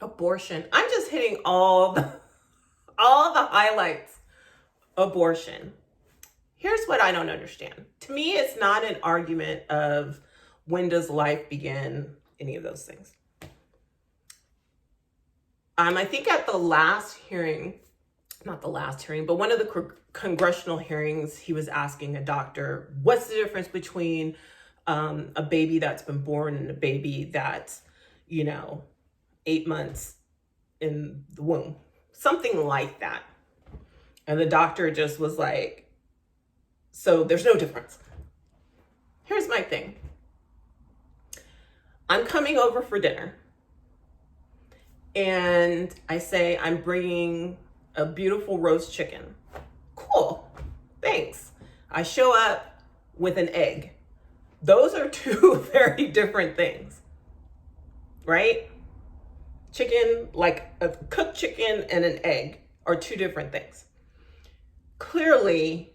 Abortion. I'm just hitting all the highlights. Abortion. Here's what I don't understand. To me, it's not an argument of when does life begin, any of those things. I think at the last hearing, not the last hearing, but one of the congressional hearings, he was asking a doctor, what's the difference between a baby that's been born and a baby that's, 8 months in the womb, something like that. And the doctor just was like, so there's no difference. Here's my thing. I'm coming over for dinner and I say, I'm bringing a beautiful roast chicken. Cool, thanks. I show up with an egg. Those are two very different things, right? Chicken, like a cooked chicken and an egg, are two different things. Clearly,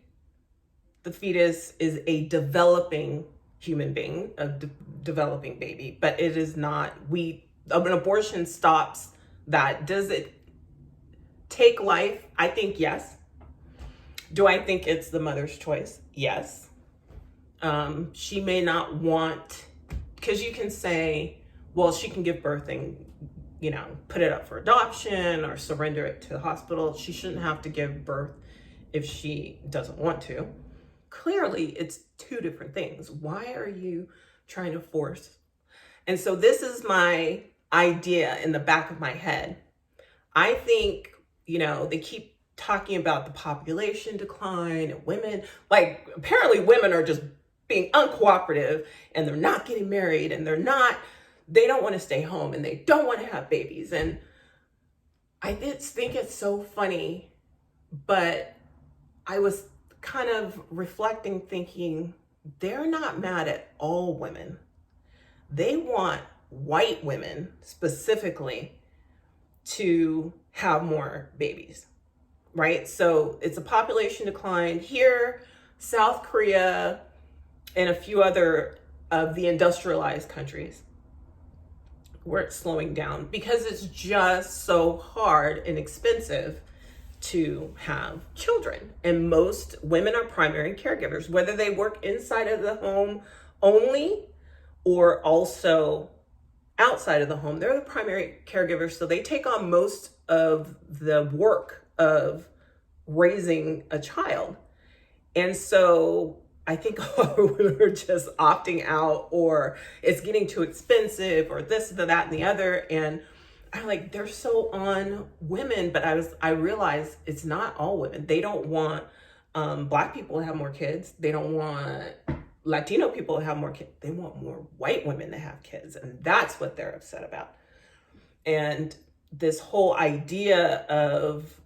the fetus is a developing human being, a developing baby, but it is not, an abortion stops that. Does it take life? I think yes. Do I think it's the mother's choice? Yes. She may not want, because you can say, well, she can give birth and, put it up for adoption or surrender it to the hospital. She shouldn't have to give birth if she doesn't want to. Clearly, it's two different things. Why are you trying to force? And so this is my idea in the back of my head. I think, they keep talking about the population decline and women, like apparently women are just being uncooperative and they're not getting married and they don't want to stay home and they don't want to have babies. And I just think it's so funny, but I was kind of reflecting, thinking they're not mad at all women. They want white women specifically to have more babies, right? So it's a population decline here, South Korea, and a few other of the industrialized countries where it's slowing down because it's just so hard and expensive to have children. And most women are primary caregivers, whether they work inside of the home only or also outside of the home. They're the primary caregivers, so they take on most of the work of raising a child. And so I think women are just opting out, or it's getting too expensive, or this, that, and the other. And I'm like, they're so on women, but I realized it's not all women. They don't want Black people to have more kids. They don't want Latino people to have more kids. They want more white women to have kids. And that's what they're upset about. And this whole idea of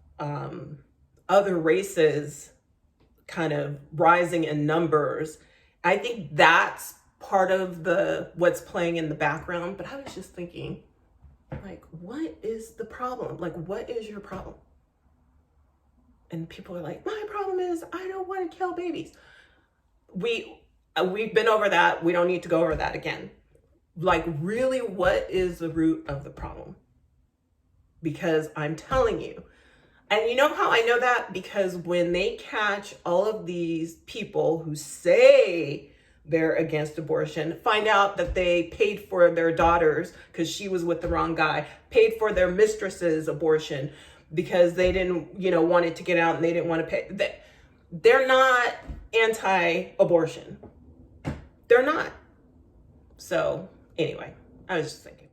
other races kind of rising in numbers, I think that's part of what's playing in the background. But I was just thinking, like, what is the problem? Like, what is your problem? And people are like, my problem is I don't want to kill babies. We've been over that. We don't need to go over that again. Like, really, what is the root of the problem? Because I'm telling you, and you know how I know that? Because when they catch all of these people who say they're against abortion, find out that they paid for their daughters because she was with the wrong guy, paid for their mistress's abortion because they didn't, wanted to get out and they didn't want to pay. They're not anti-abortion. They're not. So anyway, I was just thinking.